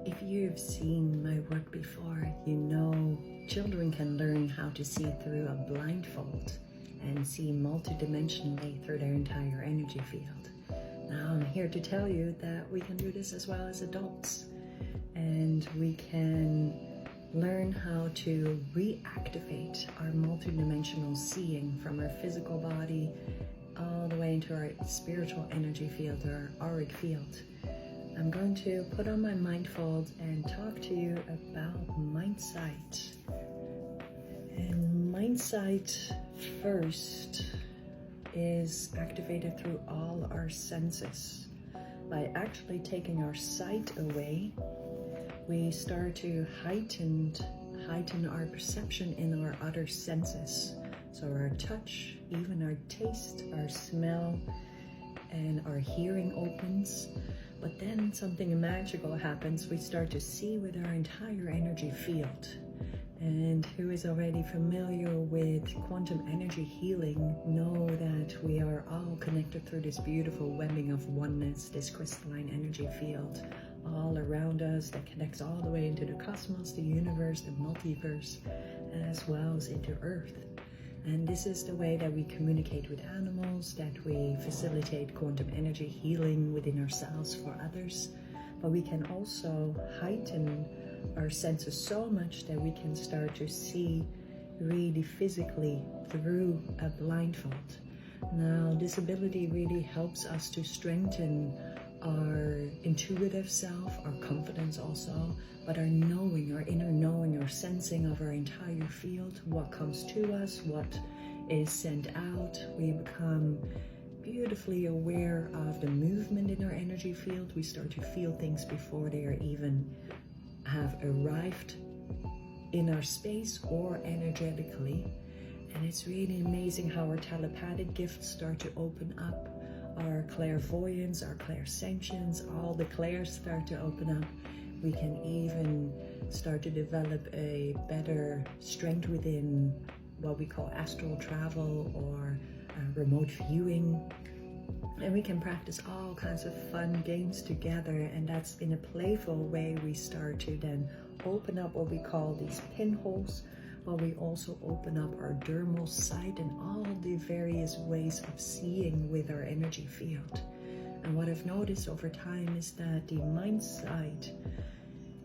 If you've seen my work before, you know children can learn how to see through a blindfold and see multidimensionally through their entire energy field. Now I'm here to tell you that we can do this as well as adults, and we can learn how to reactivate our multidimensional seeing from our physical body all the way into our spiritual energy field, our auric field. I'm going to put on my mindfold and talk to you about MindSight. And MindSight first is activated through all our senses. By actually taking our sight away, we start to heighten our perception in our other senses. So our touch, even our taste, our smell, and our hearing opens. But then something magical happens. We start to see with our entire energy field. And who is already familiar with quantum energy healing know that we are all connected through this beautiful webbing of oneness, this crystalline energy field all around us that connects all the way into the cosmos, the universe, the multiverse, as well as into Earth. And this is the way that we communicate with animals, that we facilitate quantum energy healing within ourselves for others. But we can also heighten our senses so much that we can start to see really physically through a blindfold. Now, this ability really helps us to strengthen our intuitive self, our confidence also, but our knowing, our inner knowing, our sensing of our entire field, what comes to us, what is sent out. We become beautifully aware of the movement in our energy field. We start to feel things before they are even have arrived in our space or energetically. And it's really amazing how our telepathic gifts start to open up. Our clairvoyance, our clairsentience, all the clairs start to open up. We can even start to develop a better strength within what we call astral travel or remote viewing. And we can practice all kinds of fun games together, and that's in a playful way. We start to then open up what we call these pinholes, but we also open up our dermal sight and all the various ways of seeing with our energy field. And what I've noticed over time is that the MindSight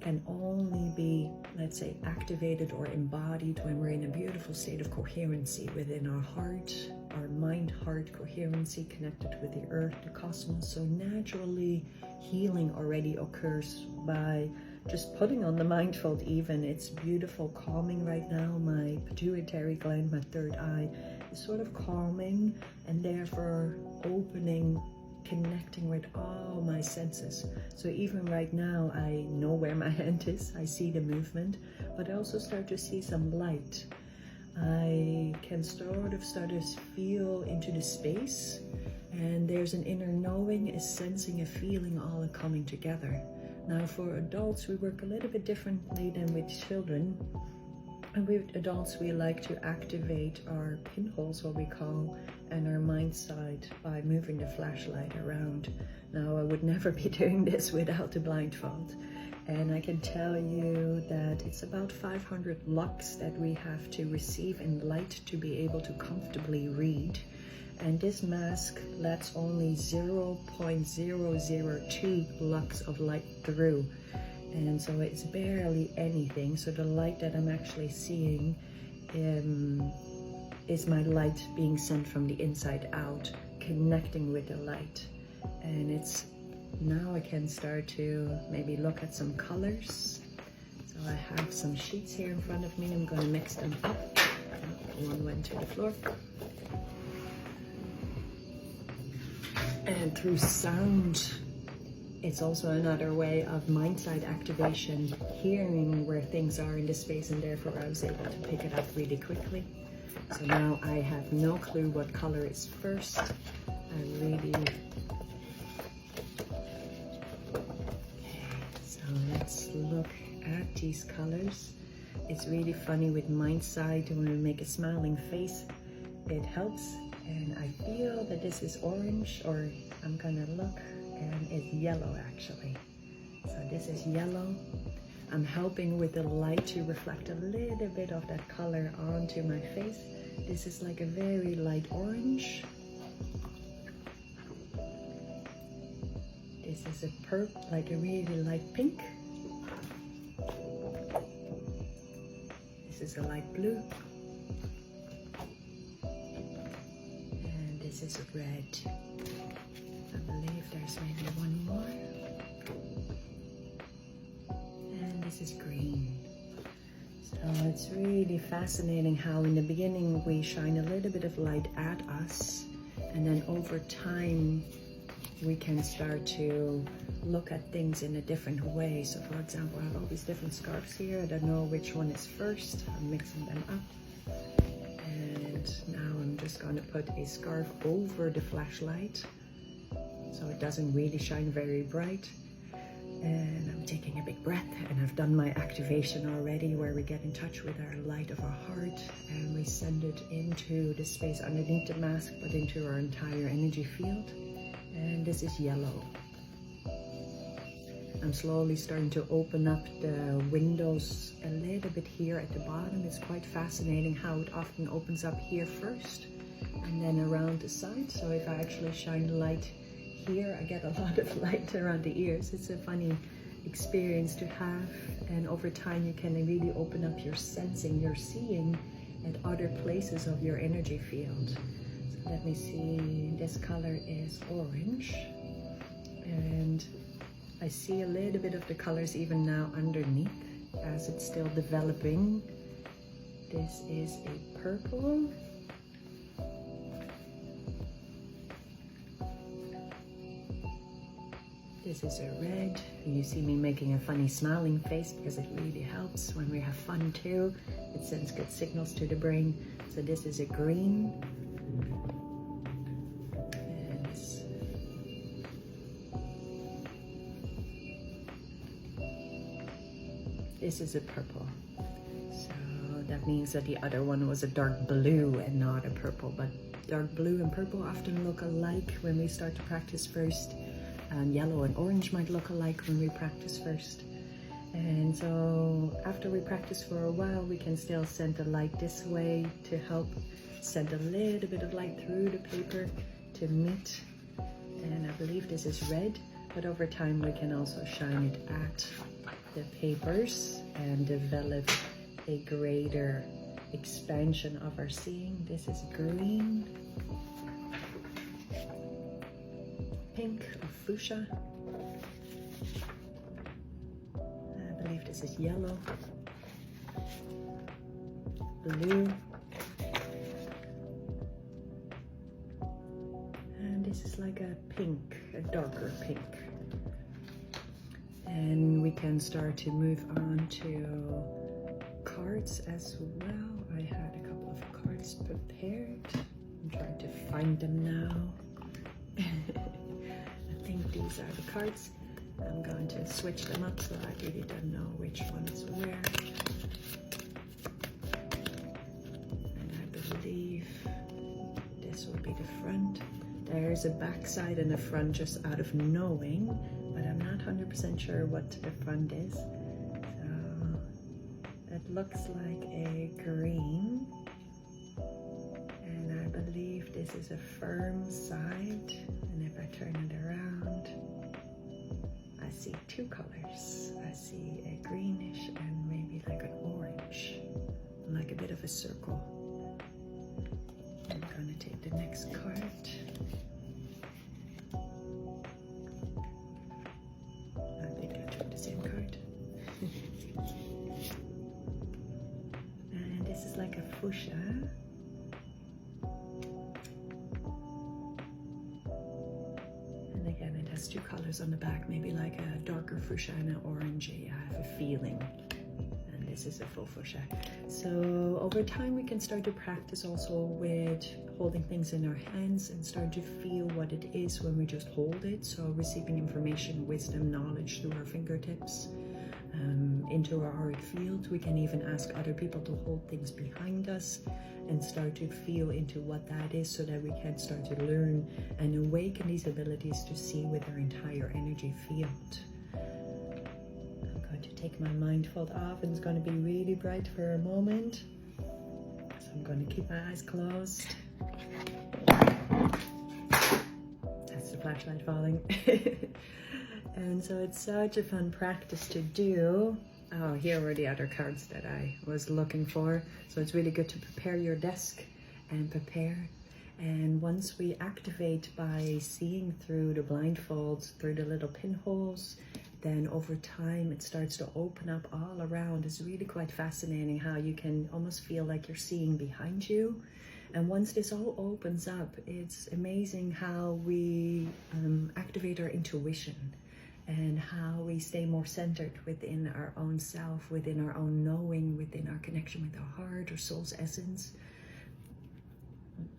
can only be, let's say, activated or embodied when we're in a beautiful state of coherency within our heart, our mind-heart coherency connected with the earth, the cosmos. So naturally, healing already occurs by just putting on the mindfold even. It's beautiful, calming right now. My pituitary gland, my third eye, is sort of calming and therefore opening, connecting with all my senses. So even right now, I know where my hand is. I see the movement, but I also start to see some light. I can sort of start to feel into the space, and there's an inner knowing, a sensing, a feeling, all coming together. Now for adults, we work a little bit differently than with children. And with adults, we like to activate our pinholes, what we call, and our MindSight by moving the flashlight around. Now, I would never be doing this without the blindfold. And I can tell you that it's about 500 lux that we have to receive in light to be able to comfortably read. And this mask lets only 0.002 lux of light through. And so it's barely anything. So the light that I'm actually seeing is my light being sent from the inside out, connecting with the light. And it's now I can start to maybe look at some colors. So I have some sheets here in front of me. I'm going to mix them up. One went to the floor. And through sound, it's also another way of MindSight activation, hearing where things are in the space, and therefore I was able to pick it up really quickly. So now I have no clue what color is first. So let's look at these colors. It's really funny with MindSight, when we make a smiling face, it helps. And I feel that this is orange, or I'm gonna look, and it's yellow actually. So this is yellow. I'm helping with the light to reflect a little bit of that color onto my face. This is like a very light orange. This is a purple, like a really light pink. This is a light blue. And this is a red. I believe there's maybe one more. And this is green. So it's really fascinating how in the beginning we shine a little bit of light at us, and then over time we can start to look at things in a different way. So for example, I have all these different scarves here. I don't know which one is first. I'm mixing them up. And now I'm just going to put a scarf over the flashlight so it doesn't really shine very bright. And I'm taking a big breath, and I've done my activation already where we get in touch with our light of our heart and we send it into the space underneath the mask, but into our entire energy field. And this is yellow. I'm slowly starting to open up the windows a little bit here at the bottom. It's quite fascinating how it often opens up here first and then around the side. So if I actually shine the light here, I get a lot of light around the ears. It's a funny experience to have, and over time you can really open up your sensing, your seeing at other places of your energy field. So let me see, this color is orange, and I see a little bit of the colors even now underneath as it's still developing. This is a purple. This is a red. You see me making a funny smiling face because it really helps when we have fun too. It sends good signals to the brain. So this is a green. And this is a purple. So that means that the other one was a dark blue and not a purple. But dark blue and purple often look alike when we start to practice first. And yellow and orange might look alike when we practice first. And so after we practice for a while, we can still send the light this way to help send a little bit of light through the paper to meet. And I believe this is red, but over time we can also shine it at the papers and develop a greater expansion of our seeing. This is green. Pink or fuchsia. I believe this is yellow, blue, and this is like a pink, a darker pink. And we can start to move on to cards as well. I had a couple of cards prepared. I'm trying to find them now. I think these are the cards. I'm going to switch them up so I really don't know which one is where. And I believe this will be the front. There's a back side and a front just out of knowing, but I'm not 100% sure what the front is. So it looks like a green. And I believe this is a firm side. And if I turn it around, I see two colors. I see a greenish and maybe like an orange, like a bit of a circle. I'm gonna take the next card. I think I took the same card. And this is like a fuchsia. Again, it has two colors on the back, maybe like a darker fuchsia and an orangey. I have a feeling. And this is a full fuchsia. So over time, we can start to practice also with holding things in our hands and start to feel what it is when we just hold it. So receiving information, wisdom, knowledge through our fingertips into our auric field. We can even ask other people to hold things behind us and start to feel into what that is so that we can start to learn and awaken these abilities to see with our entire energy field. take my mindfold off, and it's going to be really bright for a moment. So I'm going to keep my eyes closed. That's the flashlight falling. And so it's such a fun practice to do. Oh, here were the other cards that I was looking for. So it's really good to prepare your desk and prepare. And once we activate by seeing through the blindfolds, through the little pinholes, then over time it starts to open up all around. It's really quite fascinating how you can almost feel like you're seeing behind you. And once this all opens up, it's amazing how we activate our intuition and how we stay more centered within our own self, within our own knowing, within our connection with our heart, our soul's essence.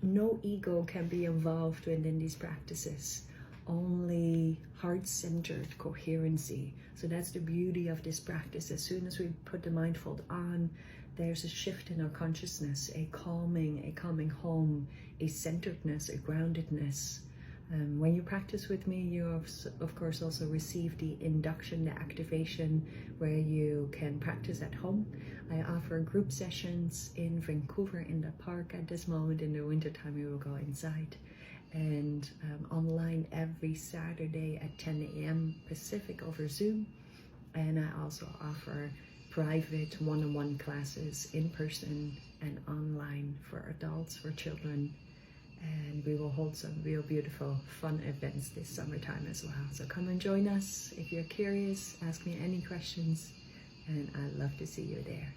No ego can be involved within these practices, only heart-centered coherency. So that's the beauty of this practice. As soon as we put the mindfold on, there's a shift in our consciousness, a coming home, a centeredness, a groundedness. When you practice with me, you of course also receive the induction, the activation, where you can practice at home. I offer group sessions in Vancouver in the park at this moment. In the wintertime, we will go inside. And online every Saturday at 10 a.m. Pacific over Zoom. And I also offer private one-on-one classes in person and online for adults, for children. And we will hold some real beautiful fun events this summertime as well. So come and join us. If you're curious, ask me any questions, and I'd love to see you there.